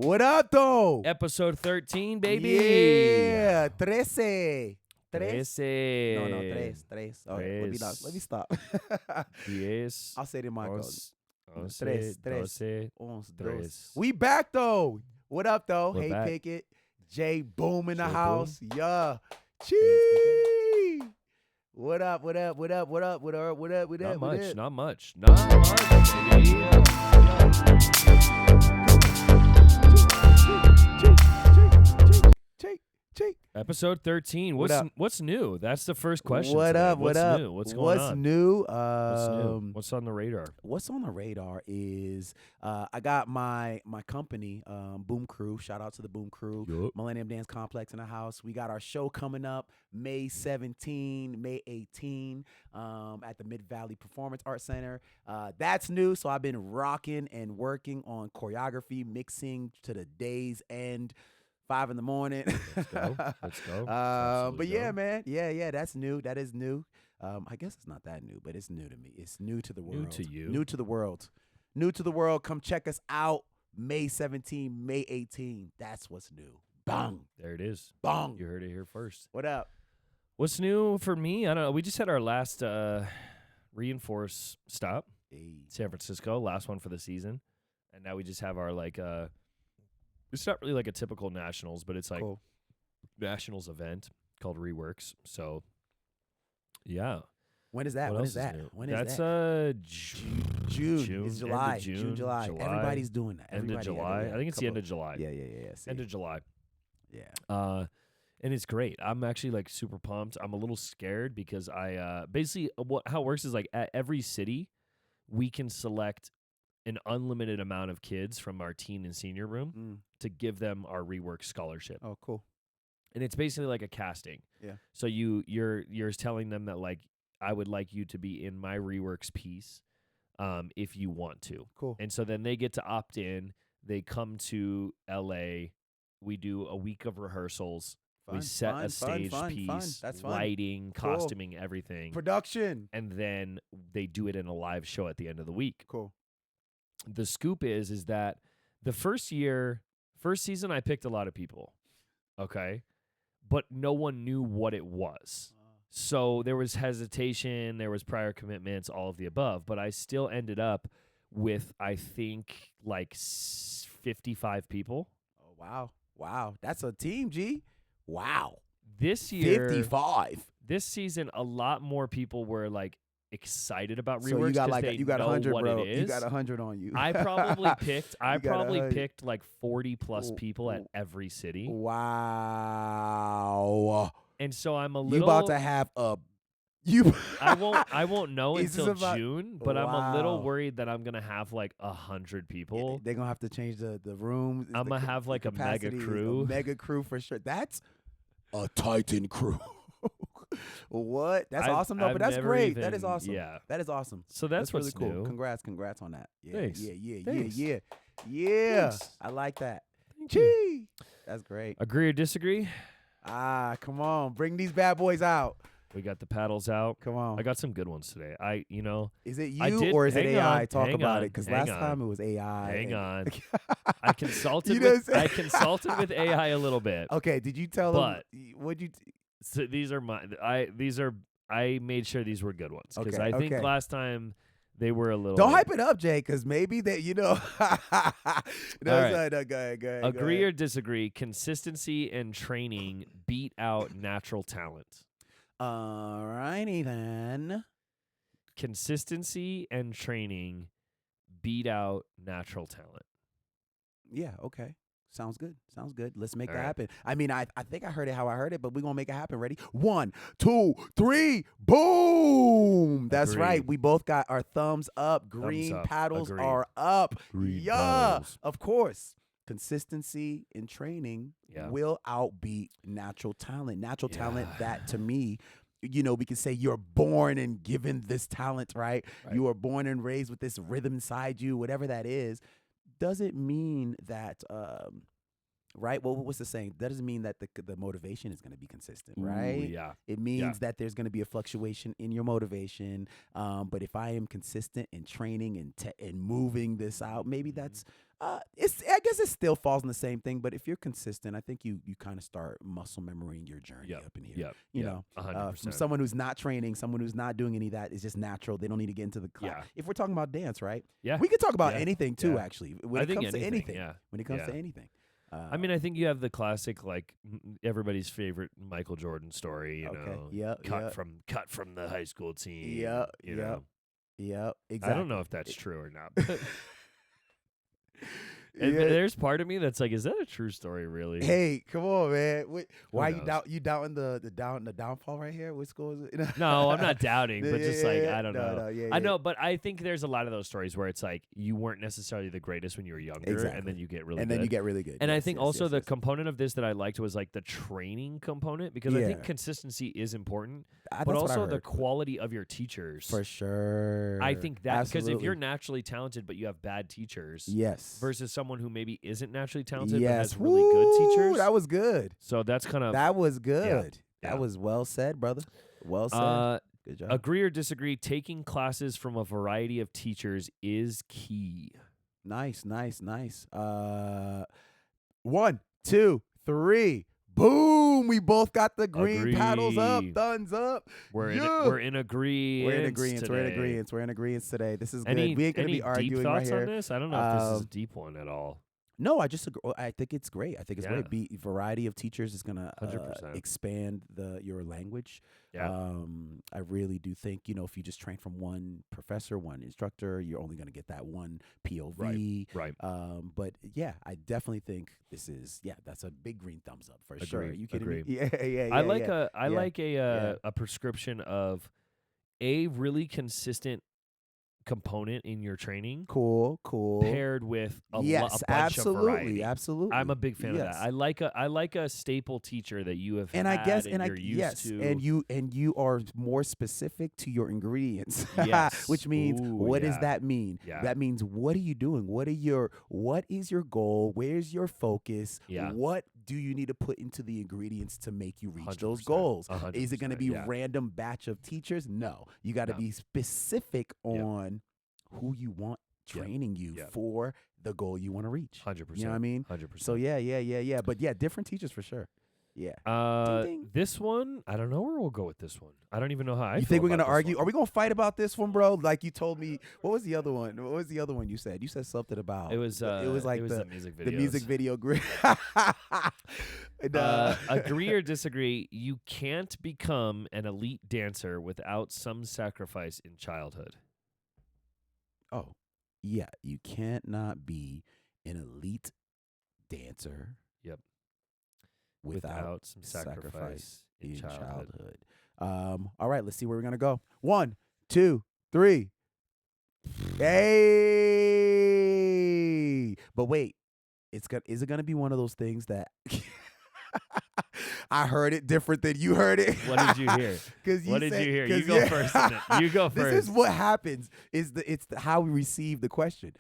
What up, though? Episode 13, baby. Yeah, 13. Trece. No, tres. All right, let me stop. Diez. I'll say it in my code. Once, Tres. doce, Dos. tres. We back, though. What up, though? We're Hey, back. Pickett. Jay Boom in the Jay house. Boom. Yeah. Hey, Chee. What up? Not much, baby. Cheek. Episode 13. What up? What's new? That's the first question. What today. up? What's What up? new? What's going on? New? What's new? What's on the radar? What's on the radar is I got my company, Boom Crew. Shout out to the Boom Crew. Yup. Millennium Dance Complex in the house. We got our show coming up May 17, May 18 at the Mid-Valley Performance Arts Center. That's new. So I've been rocking and working on choreography, mixing to the day's end. 5 in the morning. Let's go. But Absolutely yeah, go. man. Yeah, that's new. That is new. I guess it's not that new, but it's new to me. It's new to the world. New to you. New to the world. New to the world. Come check us out. May 17, May 18. That's what's new. Bang. There it is. Bang. You heard it here first. What up? What's new for me? I don't know. We just had our last reinforce stop. Hey. San Francisco, last one for the season. And now we just have our it's not really like a typical nationals, but it's like Cool. nationals event called Reworks. So yeah. When is that? What When else is that? new? When is That's that? June. June. It's end of July. June, July. July. Everybody's doing that. End of Everybody, July. yeah, I think it's the end couple- of July. Yeah. See. End of July. Yeah. And it's great. I'm actually like super pumped. I'm a little scared because I basically how it works is like at every city we can select an unlimited amount of kids from our teen and senior room Mm. to give them our rework scholarship. Oh, cool. And it's basically like a casting. Yeah. So you're telling them that like I would like you to be in my reworks piece if you want to. Cool. And so then they get to opt in. They come to LA. We do a week of rehearsals. We set a stage piece, That's fun. lighting, Cool. costuming, everything. Production. And then they do it in a live show at the end of the week. Cool. The scoop is that the first season I picked a lot of people. Okay? But no one knew what it was. So there was hesitation, there was prior commitments, all of the above, but I still ended up with I think like 55 people. Oh, wow. That's a team, G. Wow. This year 55. This season a lot more people were like excited about reworks. So you got 'cause like they you got know 100, what bro. it is. You got 100 on you. I probably picked You got 100. like 40 plus people at every city. Wow. And so I'm a little You about to have a you I won't know Is this until about- June, but I'm a little Wow. worried that I'm gonna have like 100 people. They're going to have to change the room. I'm gonna have like a mega capacity is crew. A mega crew for sure. That's a Titan crew. What? That's I've- awesome though, I've but that's never great. That even- is awesome. Yeah. That is awesome. So that's really what's cool. new. Congrats on that. Yeah. Thanks. Yeah. Thanks. Yeah. Thanks. I like that. Thank you. Gee. That's great. Agree or disagree? Come on. Bring these bad boys out. We got the paddles out. Come on. I got some good ones today. Is it I you did- or is it hang AI? on, Talk hang about on, it. Because hang last on. time it was AI. Hang and- on. I consulted You know with what I'm I saying? consulted with AI a little bit. Okay, did you tell But- them? What'd you? So these are I made sure these were good ones because Okay, I think okay. last time they were a little. Don't hype it up, Jay, because maybe that no, right. go ahead. Agree or disagree? Consistency and training beat out natural talent. Alrighty then. Consistency and training beat out natural talent. Yeah. Okay. Sounds good. Let's make All that right. happen. I mean, I think I heard it how I heard it, but we're gonna make it happen. Ready? 1, 2, 3, boom! That's Agreed. right. We both got our thumbs up. Green up. paddles Agreed. are up. Green yeah, paddles. of course. Consistency in training Yeah. will outbeat natural talent. Natural talent, Yeah. that to me, we can say you're born and given this talent, right? Right. You are born and raised with this rhythm inside you, whatever that is. Doesn't mean that right? Well, what's the saying? That doesn't mean that the motivation is going to be consistent, Ooh, right? yeah. It means that there's going to be a fluctuation in your motivation. But if I am consistent in training and moving this out, maybe that's I guess it still falls in the same thing. But if you're consistent, I think you kind of start muscle memorying your journey up in here. Yep. You know, 100%. from someone who's not training, someone who's not doing any of that, is just natural. They don't need to get into the class. Yeah. If we're talking about dance, right? Yeah. We could talk about Yeah. anything too. Yeah. Actually, when I it think comes to anything, Yeah. when it comes to Yeah. anything. I mean, I think you have the classic, like everybody's favorite Michael Jordan story. You know, Yep. cut from the high school team. Yep. You know, Yep. Exactly. I don't know if that's true or not. But and there's part of me that's like, is that a true story, really? Hey, come on, man. Why knows? you doubting the downfall right here? What school is it? No, I'm not doubting, but just like I don't know. No, I know, but I think there's a lot of those stories where it's like you weren't necessarily the greatest when you were younger, Exactly. and then you get really and good. then you get really good. And I Yes, think yes, also yes, the yes. component of this that I liked was like the training component, because I think consistency is important, That's but what I also the heard. quality of your teachers. For sure. I think that because if you're Absolutely. naturally talented but you have bad teachers, yes versus someone who maybe isn't naturally talented but yes, has really good teachers, That was good. so that's kind of That was good. Yeah. That was well said, brother. Well said. Good job. agree or disagree. Taking classes from a variety of teachers is key. Nice. 1, 2, 3. Boom! We both got the green paddles up, Agree. thumbs up. We're Yeah. in agreement. We're in agreement. We're in agreement today. This is good. Any We ain't gonna be deep arguing right thoughts on here. this? I don't know if this is a deep one at all. No, I just agree. I think it's great. I think it's Yeah. great. Variety of teachers is gonna 100%. expand your language. Yeah. I really do think if you just train from one professor, one instructor, you're only gonna get that one POV. Right. But yeah, I definitely think this is that's a big green thumbs up for sure. Agree, You kidding agree. me? Yeah. I like yeah. a Yeah. a prescription of a really consistent component in your training Cool. paired with a bunch of variety. Absolutely. I'm a big fan of Yes. that. I like a staple teacher that you have And had I guess, and and you're used yes, to. and you are more specific to your ingredients. Yes. Which means, Ooh, what does yeah. that mean? Yeah. That means, what are you doing? What is your goal? Where's your focus? Yeah. What do you need to put into the ingredients to make you reach those 100%, goals? 100%, Is it going to be yeah. random batch of teachers? No, you got to No. be specific Yep. on who you want Yep. training you Yep. for the goal you want to reach. 100%. You know what I mean? 100%. So yeah. But yeah, different teachers for sure. Yeah. Ding, ding. This one, I don't know where we'll go with this one. I don't even know how I You feel think we're about gonna this argue? one. Are we gonna fight about this one, bro? Like you told me. What was the other one? What was the other one you said? You said something about It was like the music videos. the music video grid. Agree or disagree, you can't become an elite dancer without some sacrifice in childhood. Oh, yeah. You can't not be an elite dancer. Yep. Without some sacrifice in childhood. All right. Let's see where we're gonna go. 1, 2, 3. Hey. But wait. Is it gonna be one of those things that I heard it different than you heard it? What did you hear? What did you hear? You go first. You go first. This is what happens. It's how we receive the question.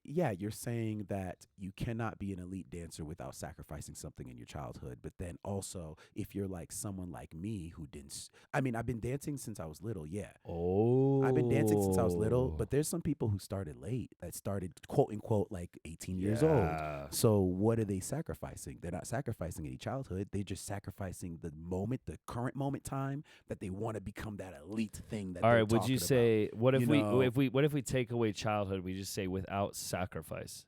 Yeah, you're saying that you cannot be an elite dancer without sacrificing something in your childhood. But then also, if you're like someone like me who didn't, I've been dancing since I was little. Yeah. Oh. I've been dancing since I was little, but there's some people who started late that started quote unquote like 18 years old. So what are they sacrificing? They're not sacrificing any childhood. They're just sacrificing the current moment time that they want to become that elite thing that All they're right, would talking you about. say what if You we know? what if we take away childhood, we just say without sacrifice?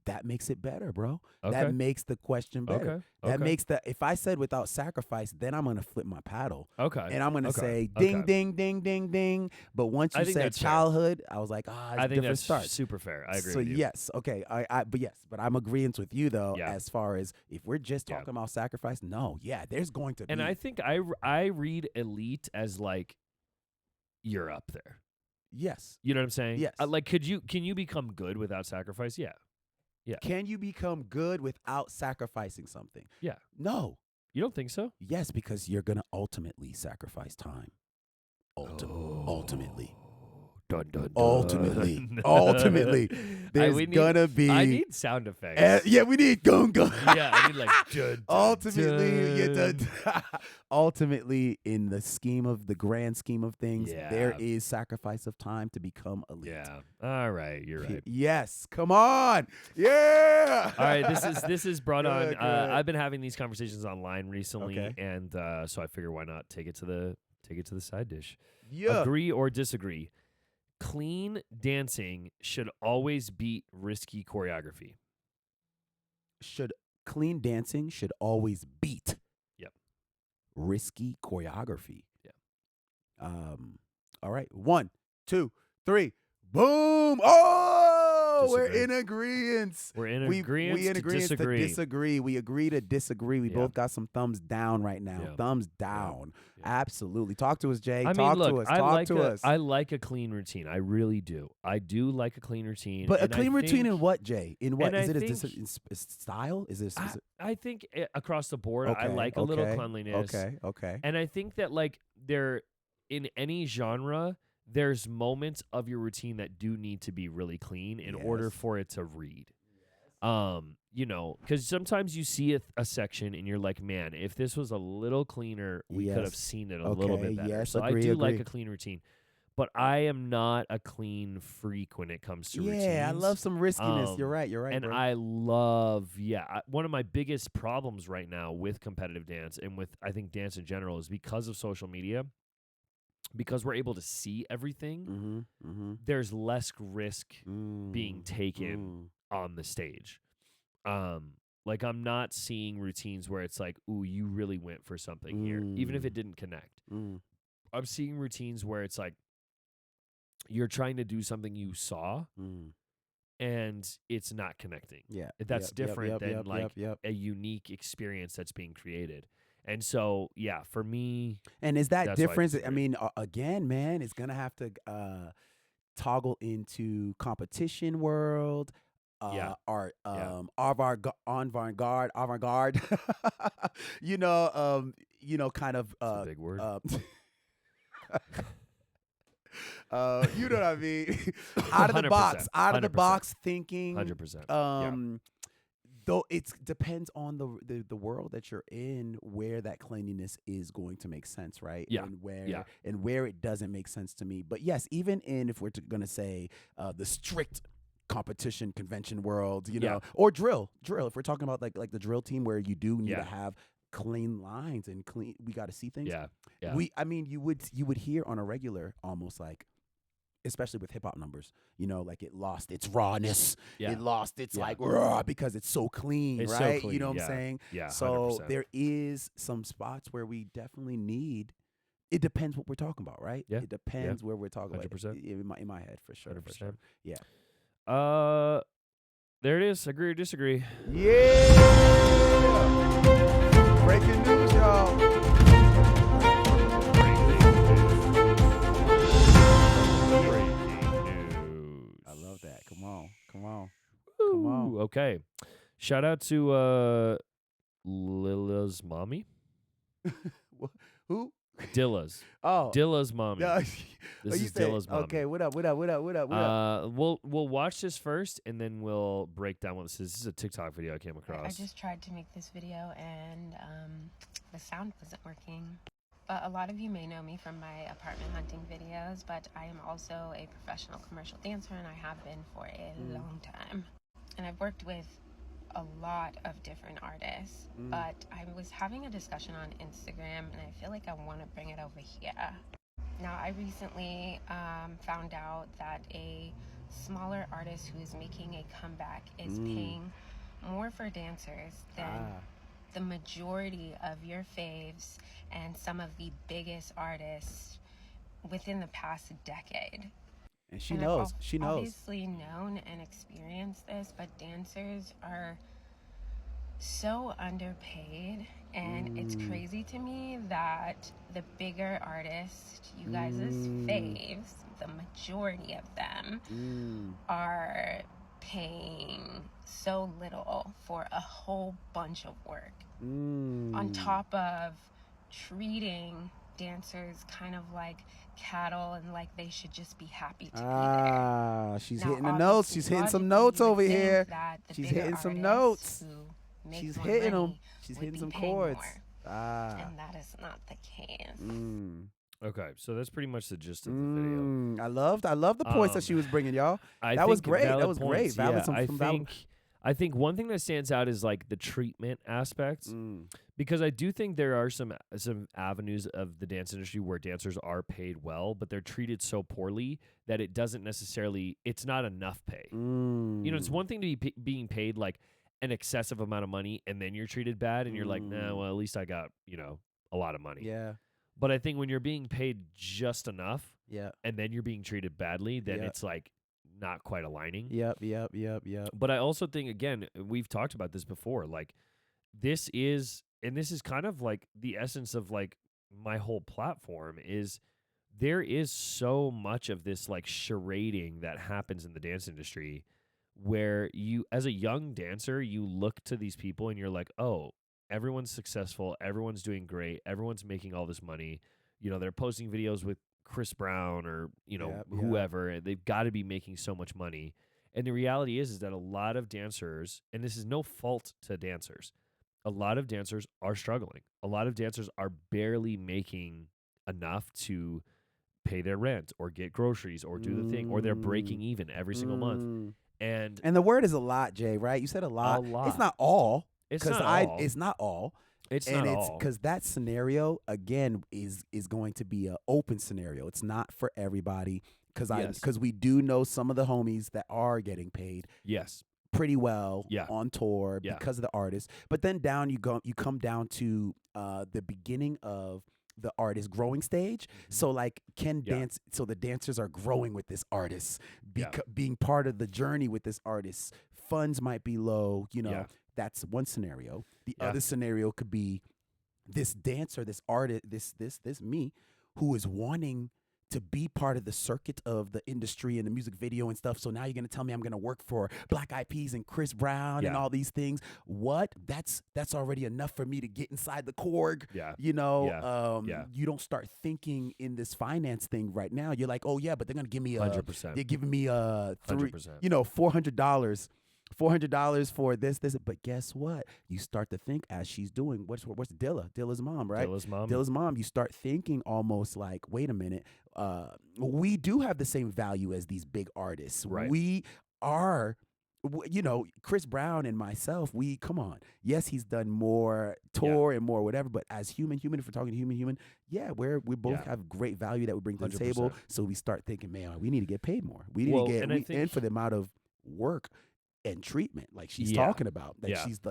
That makes it better, bro. Okay. That makes the question better. Okay. That okay. makes if I said without sacrifice, then I'm gonna flip my paddle. Okay. And I'm gonna Okay. say ding, Okay. ding, ding, ding, ding. But once I you think said that's fair. childhood, I was like, it's I a think different that's start. super fair. I agree So with you. yes, okay, but I'm agreeing with you though. Yeah. As far as if we're just Yeah. talking about sacrifice, no, yeah, there's going to be. And I think I read elite as like you're up there. yes. You know what I'm saying? Yes. Like can you become good without sacrifice? Yeah. Yeah. Can you become good without sacrificing something? Yeah. No. You don't think so? Yes, because you're gonna ultimately sacrifice time. Ultimately. Dun, dun, dun. Ultimately, there's gonna be. I need sound effects. Yeah, we need gung gung. Yeah, I need like dun, ultimately, dun. ultimately, in the grand scheme of things, there Yeah. is sacrifice of time to become elite. Yeah. All right, you're right. Yes, come on. Yeah. All right, this is brought on. Good. I've been having these conversations online recently, Okay. and so I figure why not take it to the side dish. Yeah. Agree or disagree? Clean dancing should always beat risky choreography. Clean dancing should always beat. Yep. Risky choreography. Yeah. All right. 1, 2, 3. Boom. Oh, Disagree. we're in agreement. We're in agreement We in to agreement disagree. to disagree. We agree to disagree. We Yeah. both got some thumbs down right now. Yeah. Thumbs down. Yeah. Absolutely. Talk to us, Jay. I Talk mean, to look, us. I Talk like to us. I like a clean routine. I really do. I do like a clean routine. But a and I clean routine in think- what, Jay? In what? and Is I it a think- style? Is it? I think across the board, I Okay, like a little okay, cleanliness. Okay. And I think that like there in any genre, there's moments of your routine that do need to be really clean in order Yes. for it to read. You know, because sometimes you see a section and you're like, man, if this was a little cleaner, we could have Yes. seen it a little Okay, bit better. yes, So agree, I do like agree. a clean routine. But I am not a clean freak when it comes to routines. Yeah, I love some riskiness. You're Um, right. You're right. And bro. I love, one of my biggest problems right now with competitive dance and with, I think, dance in general is because of social media, because we're able to see everything, there's less risk being taken on the stage. Like I'm not seeing routines where it's like, ooh, you really went for something here, even if it didn't connect. I'm seeing routines where it's like, you're trying to do something you saw and it's not connecting. Yeah. That's different than a unique experience that's being created. And so, yeah, for me, And is that that's why I difference? I disagree. mean, again, man, it's gonna have to toggle into competition world. Yeah. Art, Yeah. avant-garde. Kind of it's a big word. You know what I mean? Out of the box, 100%, out of the 100%. box thinking. 100%. Though it depends on the world that you're in, where that cleanliness is going to make sense, right? Yeah. And where it doesn't make sense to me. But yes, even if we're going to say the strict competition convention world, or drill. If we're talking about like the drill team where you do need to have clean lines and we got to see things. Yeah. You would hear on a regular almost like, especially with hip hop numbers, like it lost its rawness. Yeah. It lost its like raw because it's so clean, It's so right? clean, You know what I'm saying? Yeah. So 100%. there is some spots where we definitely need. It depends what we're talking about, right? Yeah. It depends where we're talking 100%. about. In my head, for sure. 100%. For sure. Yeah. There it is. Agree or disagree? Yeah. Breaking news, y'all. I love that. Come on. Ooh, okay. Shout out to Lilla's mommy. Who? Dilla's. Oh. Dilla's mommy. No, This you is said- Dilla's mommy. Okay, what up? We'll watch this first and then we'll break down what this is. This is a TikTok video I came across. I just tried to make this video and the sound wasn't working. But a lot of you may know me from my apartment hunting videos, but I am also a professional commercial dancer and I have been for a long time. And I've worked with a lot of different artists, but I was having a discussion on Instagram and I feel like I want to bring it over here. Now, I recently found out that a smaller artist who is making a comeback is paying more for dancers than the majority of your faves and some of the biggest artists within the past decade. And she And knows. I've She knows. obviously known and experienced this, but dancers are so underpaid, and it's crazy to me that the bigger artists, you guys' faves, the majority of them are paying so little for a whole bunch of work. On top of treating dancers kind of like cattle and like they should just be happy to be there. She's Now, hitting the notes. obviously, She's hitting some logically, notes you would over think here. that the She's bigger hitting some artists notes. who make She's more hitting them. money She's would hitting be some paying chords. more. And that is not the case. Okay, so that's pretty much the gist of the video. I loved the points that she was bringing, y'all. I That was think great. valid That was great. points, Valid yeah. I think one thing that stands out is like the treatment aspects, because I do think there are some avenues of the dance industry where dancers are paid well, but they're treated so poorly that it doesn't necessarily, it's not enough pay. You know, it's one thing to be being paid like an excessive amount of money and then you're treated bad and you're like, nah, well, at least I got, a lot of money. Yeah. But I think when you're being paid just enough, Yeah. and then you're being treated badly, then it's like not quite aligning. Yep. But I also think, again, we've talked about this before, like this is kind of like the essence of like my whole platform is there is so much of this like charading that happens in the dance industry where you, as a young dancer, you look to these people and you're like, oh, everyone's successful, everyone's doing great, everyone's making all this money. They're posting videos with Chris Brown or, whoever. They've got to be making so much money. And the reality is that a lot of dancers, and this is no fault to dancers, a lot of dancers are struggling. A lot of dancers are barely making enough to pay their rent or get groceries or do the thing, or they're breaking even every single month. And the word is a lot, Jay, right? You said a lot. A lot. It's not all. It's not all. It's not all. It's and not it's all. because that scenario again is going to be an open scenario. It's not for everybody because we do know some of the homies that are getting paid pretty well on tour because of the artist. But then you come down to the beginning of the artist growing stage. So like so the dancers are growing with this artist, being part of the journey with this artist. Funds might be low, That's one scenario. The other scenario could be this dancer, this artist, this me, who is wanting to be part of the circuit of the industry and the music video and stuff. So now you're gonna tell me I'm gonna work for Black Eyed Peas and Chris Brown and all these things. What? That's already enough for me to get inside the Korg. You don't start thinking in this finance thing right now. You're like, oh yeah, but they're gonna give me 100%. They're giving me $100%. $400. $400 for this, but guess what? You start to think as she's doing. What's Dilla's mom, right? Dilla's mom. You start thinking almost like, wait a minute. We do have the same value as these big artists. Right. We are, Chris Brown and myself. Come on. Yes, he's done more tour and more whatever. But as human, if we're talking human, we both have great value that we bring to the 100%. table. So we start thinking, man, we need to get paid more. We need to get and for the amount of work and treatment like she's talking about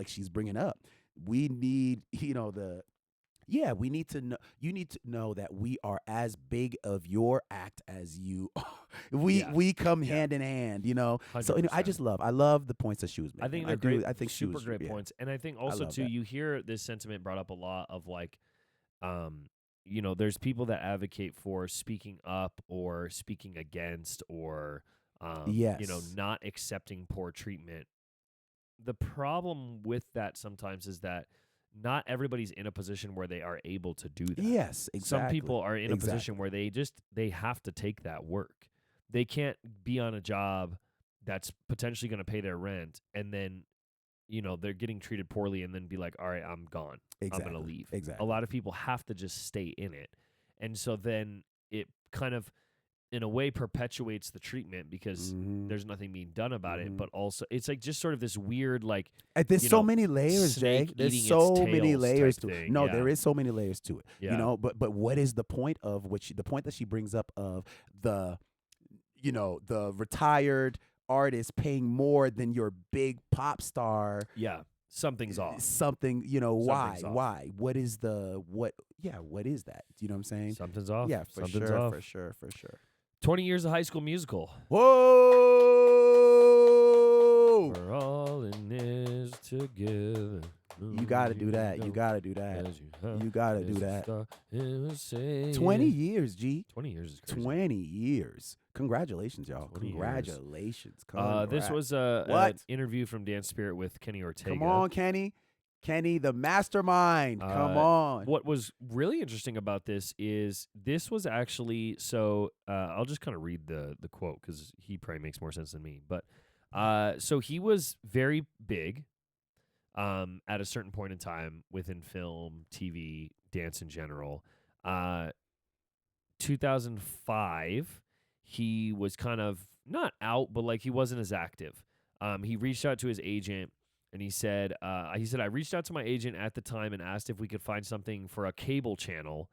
she's bringing up. We need we need to know. You need to know that we are as big of your act as you are. We come hand in hand, 100%. So I love the points that she was making. I think super great points. And I think also too, you hear this sentiment brought up a lot of like there's people that advocate for speaking up or speaking against or not accepting poor treatment. The problem with that sometimes is that not everybody's in a position where they are able to do that. Yes, exactly. Some people are in a position where they have to take that work. They can't be on a job that's potentially going to pay their rent and then, they're getting treated poorly and then be like, all right, I'm gone. Exactly. I'm going to leave. Exactly. A lot of people have to just stay in it. And so then it kind of, in a way, perpetuates the treatment because there's nothing being done about it. But also, it's like just sort of this weird, like, there's so many layers, Jay. There's so many layers to it. No, there is so many layers to it. Yeah. But what is the point of the point that she brings up of the retired artist paying more than your big pop star? Yeah. Something's off. Why? What is that? What is that? Do you know what I'm saying? Something's off. Yeah, for sure. 20 years of High School Musical. Whoa! We're all in this together. You gotta do that. You gotta do that. 20 years, G. 20 years is crazy. 20 years. Congratulations, y'all. Congratulations. This was an interview from Dance Spirit with Kenny Ortega. Come on, Kenny. Kenny, the mastermind. Come on. What was really interesting about this was actually I'll just kind of read the quote because he probably makes more sense than me. But so he was very big at a certain point in time within film, TV, dance in general. 2005, he was kind of not out, but like he wasn't as active. He reached out to his agent. And he said, I reached out to my agent at the time and asked if we could find something for a cable channel,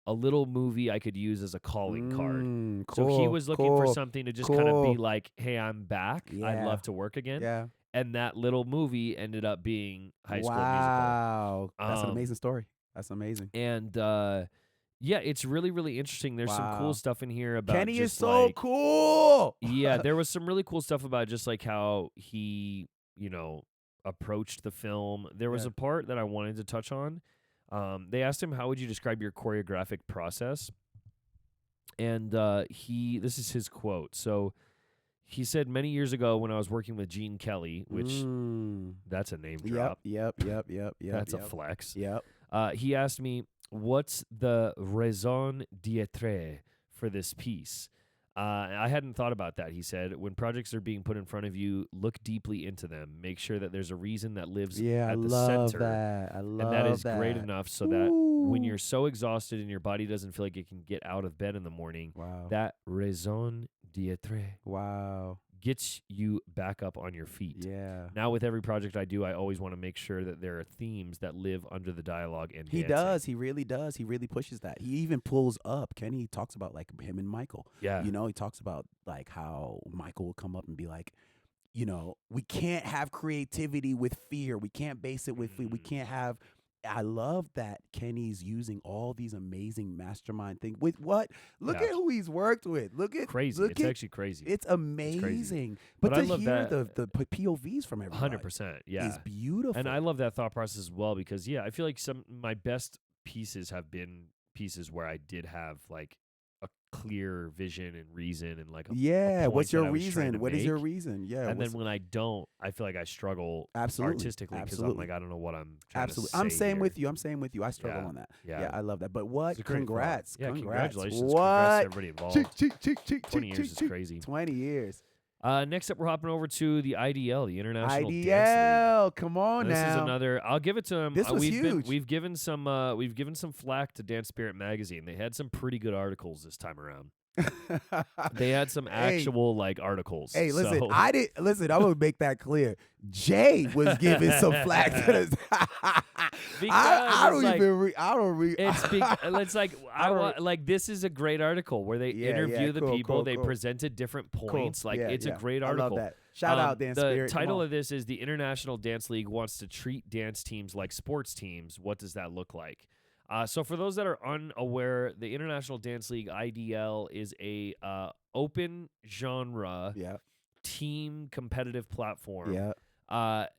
a little movie I could use as a calling card. Cool, so he was looking for something to just kind of be like, hey, I'm back. Yeah. I'd love to work again. Yeah. And that little movie ended up being High School Musical. Wow. That's an amazing story. That's amazing. And yeah, it's really, really interesting. There's some cool stuff in here about Kenny just is so cool. Yeah, there was some really cool stuff about just like how he, approached the film. There was a part that I wanted to touch on. They asked him, how would you describe your choreographic process? And this is his quote. So he said, many years ago when I was working with Gene Kelly, which that's a name drop. Yep. That's a flex. Yep. He asked me, what's the raison d'etre for this piece? I hadn't thought about that, he said. When projects are being put in front of you, look deeply into them. Make sure that there's a reason that lives at the center. I love and that is that. great enough so that when you're so exhausted and your body doesn't feel like it can get out of bed in the morning, that raison d'etre gets you back up on your feet. Yeah. Now with every project I do, I always want to make sure that there are themes that live under the dialogue and He dancing. does. He really does. He really pushes that. He even pulls up. Kenny talks about like him and Michael. Yeah. He talks about like how Michael will come up and be like, we can't have creativity with fear. We can't base it with fear. We can't have. I love that Kenny's using all these amazing mastermind things. With what? Look at who he's worked with. Crazy. It's actually crazy. It's amazing. Crazy. But I to love hear that, the POVs from everybody 100%. Yeah. is beautiful. And I love that thought process as well because, I feel like my best pieces have been pieces where I did have like a clear vision and reason and like a what's your point that I was trying reason? to What is your make. reason? Yeah. And then when I don't, I feel like I struggle artistically because I'm like, I don't know what I'm trying to say. I'm saying here. with you. I'm saying with you. I struggle Yeah. on that. Yeah. Yeah, I love that. But what? It's a great Congrats. thought. Yeah, Congrats. congratulations. What? Congrats to everybody involved. 20 years is cheek. crazy. 20 years. Next up, we're hopping over to the IDL, the International Dance League. IDL. Come on This now. is another. I'll give it to them. This was huge. We've given some flack to Dance Spirit magazine. They had some pretty good articles this time around. They had some actual like articles. Hey, listen, so. Listen, I'm gonna make that clear. Jay was giving some flack to this. I don't. It's like this is a great article where they interview the people. They presented different points. Cool. Like it's a great article. I love that. Shout out Dance Spirit. The title of this is the International Dance League wants to treat dance teams like sports teams. What does that look like? So for those that are unaware, the International Dance League IDL is a open genre team competitive platform. Yeah.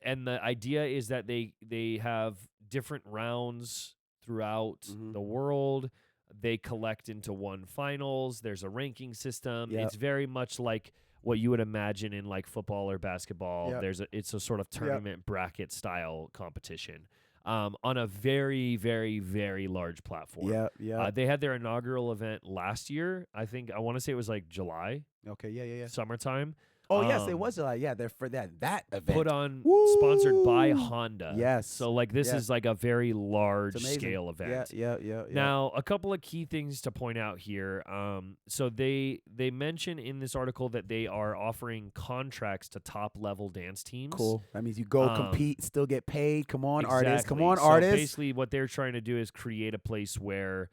And the idea is that they have different rounds throughout the world. They collect into one finals. There's a ranking system. Yep. It's very much like what you would imagine in like football or basketball. Yep. It's a sort of tournament bracket style competition. On a very, very, very large platform. Yeah. They had their inaugural event last year. I want to say it was like July. Okay. Yeah. Summertime. Oh yes, it was July. Yeah, they're for that event. Put on, sponsored by Honda. Yes. So like this is like a very large scale event. Yeah. Now, a couple of key things to point out here. So they mention in this article that they are offering contracts to top level dance teams. Cool. That means you go compete, still get paid. Come on, exactly. artists. Come on, so artists. Basically, what they're trying to do is create a place where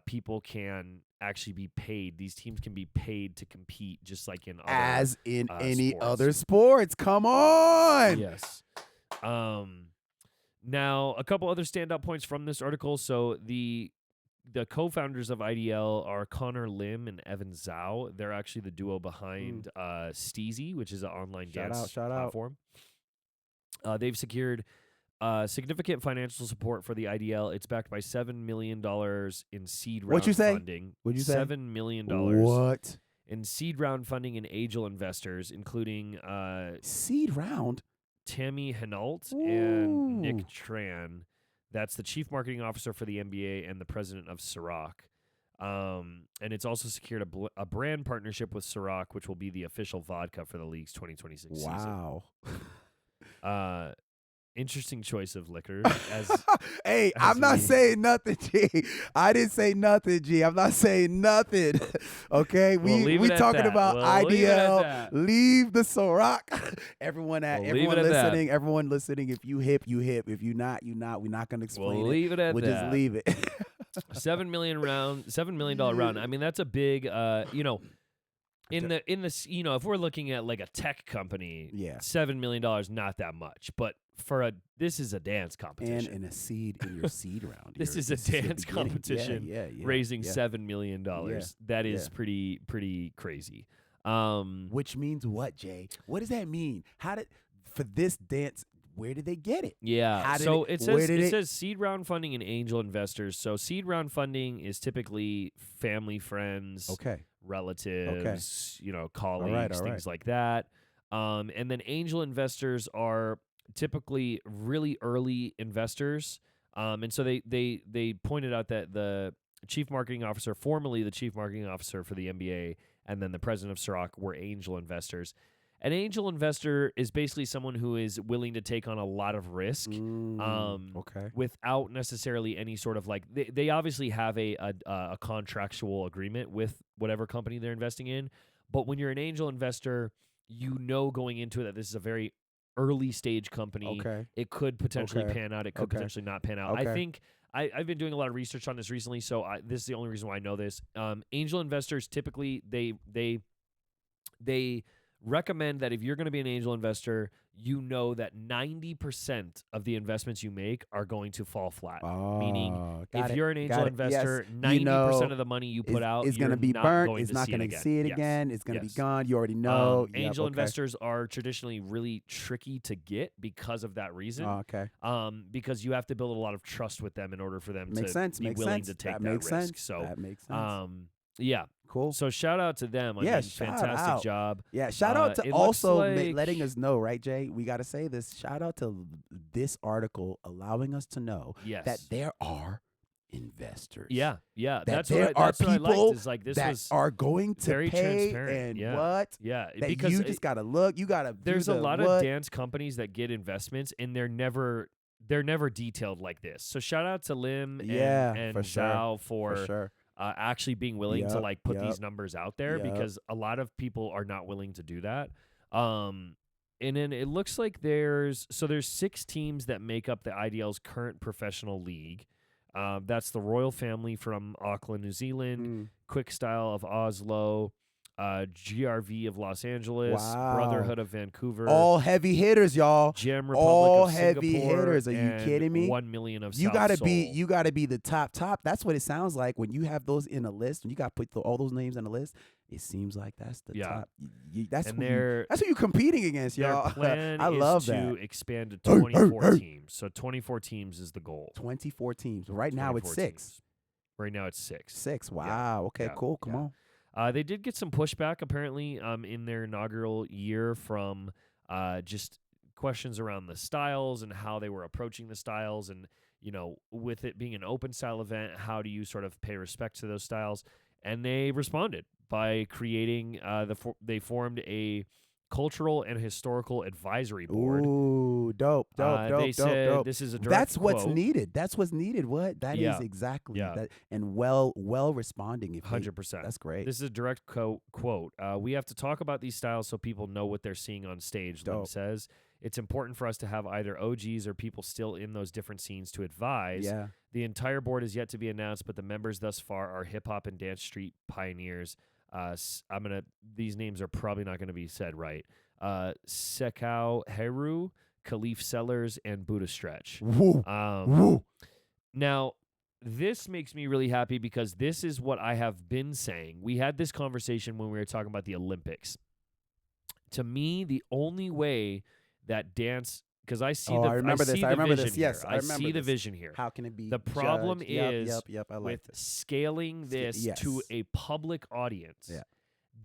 people can actually be paid. These teams can be paid to compete, just like in other, any sports. other sports. Come on. Yes. Now, a couple other standout points from this article. So the co-founders of IDL are Connor Lim and Evan Zhao. They're actually the duo behind Steezy, which is an online dance platform. They've secured significant financial support for the IDL. It's backed by $7 million in seed round funding. What'd you say? $7 million. What? In seed round funding and angel investors, including seed round. Tammy Henault Ooh. and Nick Tran. That's the chief marketing officer for the NBA and the president of Ciroc. And it's also secured a brand partnership with Ciroc, which will be the official vodka for the league's 2026 Wow. season. Interesting choice of liquor. Hey, I'm not saying nothing, G. I didn't say nothing, G. I'm not saying nothing. Okay, we talking about IDL. Leave the Ciroc. Everyone listening. That. Everyone listening. If you hip, you hip. If you not, you not. We're not gonna explain we'll leave it at we'll that. just leave it. $7 million round. I mean, that's a big. In the if we're looking at like a tech company, $7 million not that much, but this is a dance competition and a seed in your seed round. This is a dance competition. Raising $7 million. That is pretty crazy. Which means what, Jay? What does that mean? For this dance? Where did they get it? Yeah. So it says seed round funding and angel investors. So seed round funding is typically family, friends, relatives, colleagues, things like that. And then angel investors are typically really early investors. And so they pointed out that the chief marketing officer, formerly the chief marketing officer for the NBA, and then the president of Ciroc were angel investors. An angel investor is basically someone who is willing to take on a lot of risk without necessarily any sort of like they obviously have a contractual agreement with whatever company they're investing in. But when you're an angel investor, you know going into it that this is a very early stage company. It could potentially pan out. It could potentially not pan out. I think I've been doing a lot of research on this recently, so this is the only reason why I know this. Angel investors typically they recommend that if you're going to be an angel investor, you know that 90% of the investments you make are going to fall flat. Meaning, if you're an angel investor, 90% of the money you put out is going to be burnt. It's not going to see it again. It's going to be gone. You already know. Angel investors are traditionally really tricky to get because of that reason. Because you have to build a lot of trust with them in order for them to be willing to take that risk. So that makes sense. Yeah. Cool. So shout out to them. Fantastic job. Yeah. Shout out to also letting us know, right, Jay? We got to say this. Shout out to this article allowing us to know that there are investors. Yeah. That's what I liked. Is like this that are going to very pay transparent. And what? Yeah. That because you just got to look. You got to. There's a lot of dance companies that get investments and they're never detailed like this. So shout out to Lim and Zhao for actually being willing to like put these numbers out there because a lot of people are not willing to do that. And then it looks like there's 6 teams that make up the IDL's current professional league. That's the Royal Family from Auckland, New Zealand, Quick Style of Oslo, GRV of Los Angeles, Brotherhood of Vancouver. All heavy hitters, y'all. Gem Republic all of heavy Singapore, hitters. Are you kidding me? 1 million of you South gotta Seoul. You gotta be the top. That's what it sounds like when you have those in a list. When you got to put all those names in a list, it seems like that's the top. That's who you're competing against, y'all. Their plan I love is that. to expand to 24 teams. So 24 teams is the goal. 24 teams. Right now it's 6. Teams. Right now it's 6. 6. Wow. Okay. Cool. Come on. They did get some pushback apparently in their inaugural year from just questions around the styles and how they were approaching the styles, and with it being an open style event, how do you sort of pay respect to those styles? And they responded by creating they formed a cultural and historical advisory board. Ooh, dope. They said this is a direct That's what's quote. needed. That's what's needed. What? That is exactly that. And well responding. 100%. That's great. This is a direct quote. We have to talk about these styles so people know what they're seeing on stage, Lim says. It's important for us to have either OGs or people still in those different scenes to advise. Yeah. The entire board is yet to be announced, but the members thus far are hip-hop and dance street pioneers. These names are probably not gonna be said right. Sekau Heru, Khalif Sellers, and Buddha Stretch. Woo. Now, this makes me really happy because this is what I have been saying. We had this conversation when we were talking about the Olympics. To me, the only way that dance, because I see I remember this. Yes, I remember see the this. vision here. How can it be? The problem judged? is I like with this. scaling this to a public audience.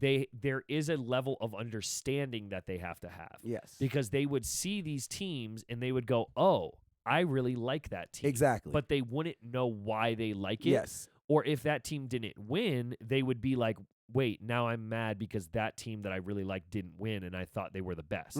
there is a level of understanding that they have to have. Yes. Because they would see these teams and they would go, oh, I really like that team. Exactly. But they wouldn't know why they like it. Yes. Or if that team didn't win, they would be like, wait, now I'm mad because that team that I really liked didn't win and I thought they were the best.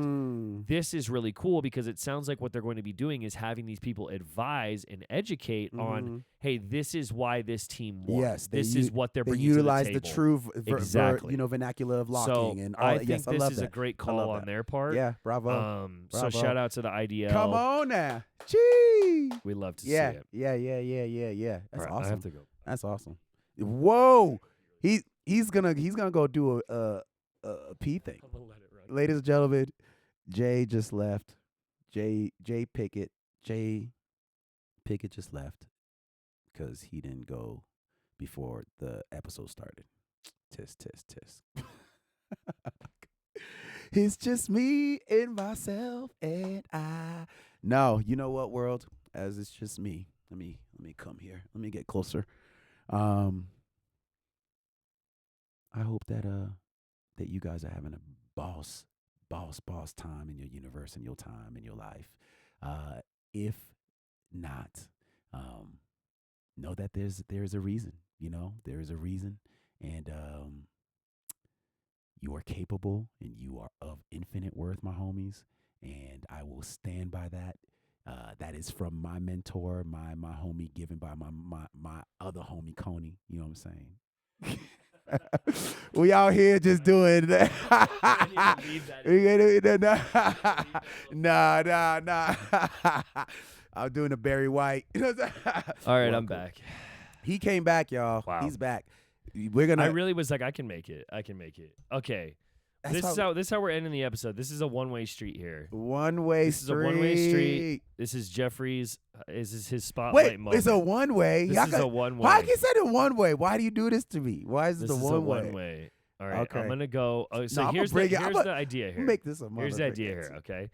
This is really cool because it sounds like what they're going to be doing is having these people advise and educate on, hey, this is why this team won. Yes. This is what they're they bringing utilize to the the table. true Exactly. vernacular of locking So and all I that. think Yes, I this love is that. a great I call love on that. their part. Yeah, bravo. So Bravo. shout out to the IDL. Come on now. Gee. We love to Yeah. see it. Yeah. That's All right, awesome. I have to go. That's awesome. Whoa. He's gonna go do a pee thing. I'm gonna let it run. Ladies and gentlemen, Jay just left. Jay Pickett just left because he didn't go before the episode started. Tisk. It's just me and myself and I. No, you know what, world? As it's just me. Let me come here. Let me get closer. I hope that you guys are having a boss time in your universe, in your time, in your life. If not, know that there's a reason. You know, there is a reason, and you are capable, and you are of infinite worth, my homies. And I will stand by that. That is from my mentor, my homie, given by my other homie Coney. You know what I'm saying? We out here just doing that. Nah. I'm doing a Barry White. All right, I'm back. He came back, y'all. Wow. He's back. We're gonna. I really was like, I can make it. Okay. This is how we're ending the episode. This is a one-way street here. One-way street. This is a one-way street. This is Jeffrey's. This is his spotlight moment. It's a one-way. This is a one-way. Why can you say it one-way? Why do you do this to me? Why is this it the is one-way? a one-way. All right, Okay. I'm gonna go. So No, here's the idea here. Make this a Here's the idea here. Okay.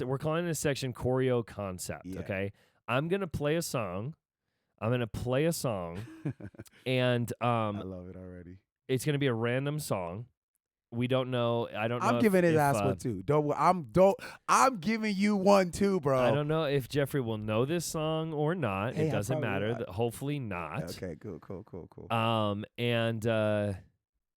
We're calling this section choreo concept. Yeah. Okay. I'm gonna play a song. and I love it already. it's gonna be a random song. We don't know. I don't know. I'm giving his ass one too. I'm giving you one too, bro. I don't know if Jeffrey will know this song or not. Hey, it doesn't probably matter. not. Hopefully not. Okay, cool. And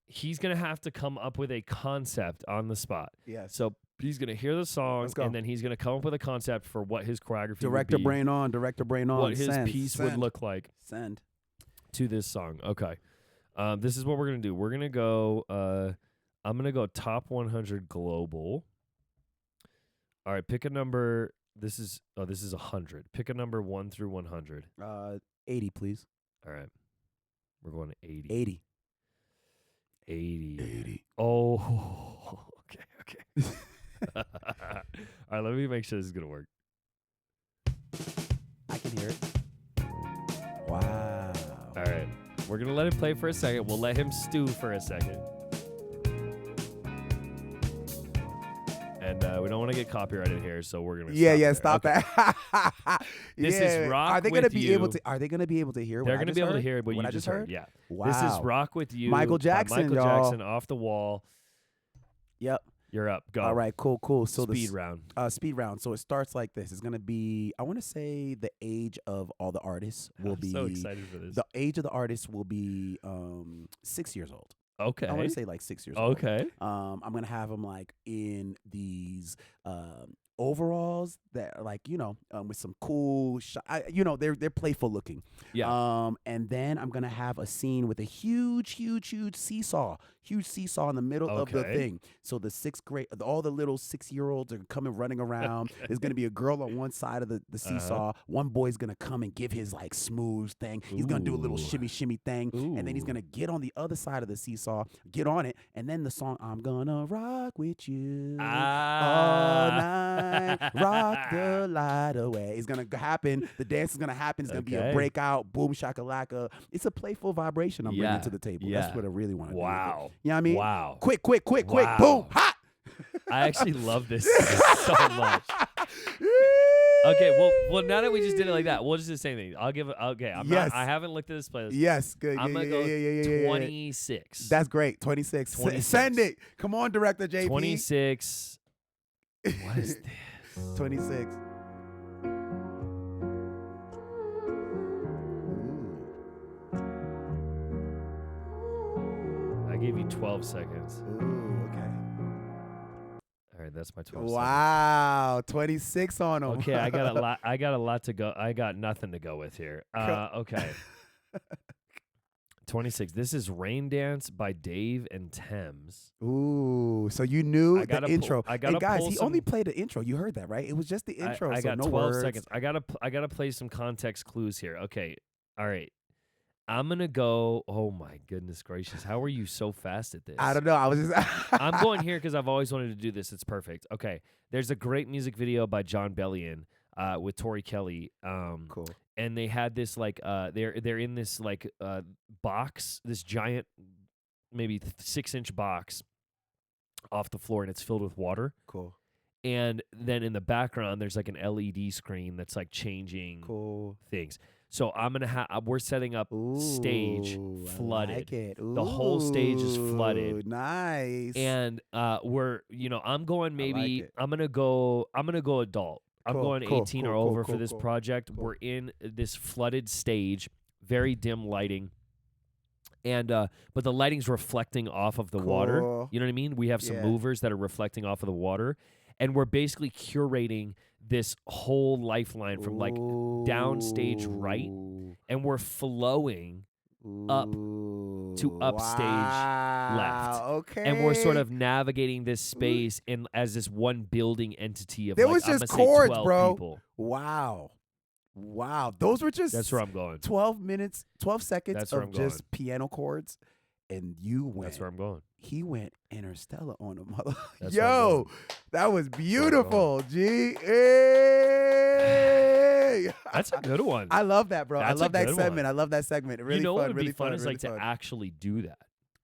he's gonna have to come up with a concept on the spot. Yes. So he's gonna hear the song, Let's go. and then he's gonna come up with a concept for what his choreography Director would be, brain on. what his Send, piece send, would look like Send. to this song. Okay. This is what we're gonna do. We're gonna go. I'm gonna go top 100 global. All right, pick a number. This is 100. Pick a number 1 through 100. 80, please. All right, we're going to 80. 80. 80. Oh, okay. All right, let me make sure this is gonna work. I can hear it. Wow. All right, we're gonna let it play for a second. We'll let him stew for a second. And we don't want to get copyrighted here, so we're gonna. Stop Okay. that. This is Rock Are they With gonna be You. able to? Are they gonna be able to hear? They're going to be able to hear what you I just heard. Yeah. Wow. This is Rock With You. Michael by Jackson, Michael y'all. Jackson, Off the Wall. Yep. You're up. Go. All right. Cool. So Speed round. Speed round. So it starts like this. It's gonna be. I want to say the age of all the artists will I'm be. so excited for this. The age of the artists will be 6 years old. Okay. I want to say like 6 years old. Okay. I'm gonna have them like in these overalls that are like with some cool they're playful looking. Yeah. And then I'm gonna have a scene with a huge seesaw in the middle of the Okay. thing. So all the little 6-year-olds are coming running around. There's gonna be a girl on one side of the seesaw. One boy's gonna come and give his like smooth thing. He's gonna do a little Ooh. shimmy thing, and then he's Ooh. gonna get on the other side of the seesaw, get on it, and then the song "I'm Gonna Rock With You All Night, Rock the Light Away" is gonna happen. The dance is gonna happen. It's gonna be a Okay. breakout, boom shakalaka. It's a playful vibration I'm bringing Yeah. to the table. Yeah. That's what I really want to do. Wow. You know what I mean? Wow. Quick, Wow. boom, hot. I actually love this so much. Okay, well, now that we just did it like that, we'll just do the same thing. I'll give it. Okay, Yes. I haven't looked at this playlist. Yes, good. I'm gonna go 26. That's great. 26. 26. Send it. Come on, director JP. 26. What is this? 26. I gave you 12 seconds. Ooh, okay. All right, that's my 12 seconds. Wow, 26 on them. Okay, I got a lot. I got a lot to go. I got nothing to go with here. Okay. 26. This is Rain Dance by Dave and Thames. Ooh, so you knew the intro. I gotta hey guys, pull he only played the intro. You heard that, right? It was just the intro. I so got no 12 words. seconds. I gotta play some context clues here. Okay. All right. I'm gonna go. Oh my goodness gracious! How are you so fast at this? I don't know. I was just. I'm going here because I've always wanted to do this. It's perfect. Okay. There's a great music video by John Bellion with Tori Kelly. Cool. And they had this like they're in this like box, this giant maybe 6-inch box off the floor, and it's filled with water. Cool. And then in the background there's like an LED screen that's like changing things. So I'm gonna we're setting up stage flooded. I like it. The whole stage is flooded. Nice. And we're I'm going maybe like I'm gonna go adult. I'm going 18 or over for this project. Cool. We're in this flooded stage, very dim lighting. And but the lighting's reflecting off of the water. You know what I mean? We have some movers that are reflecting off of the water. And we're basically curating this whole lifeline from like downstage right. And we're flowing up to upstage left. Okay. And we're sort of navigating this space in as this one building entity of there like, was I'm just gonna say chords, 12 bro. people. Wow. Those were just That's where I'm going. 12 minutes, 12 seconds That's where of I'm just piano chords. And you went. That's where I'm going. He went Interstellar on him. That's Yo, that was beautiful, G. Hey. That's a good one. I love that, bro. That's I love a that good segment. one. I love that segment. Really you know fun, what would really be fun fun, is really like fun. to actually do that.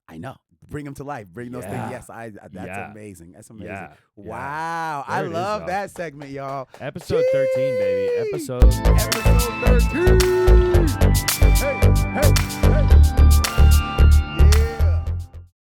I know. Bring them to life. Bring those things. Yes, that's amazing. That's amazing. Yeah. Wow. There I it is, love y'all. that segment, y'all. Episode 13, baby. Jeez. Episode 13. Hey, hey, hey.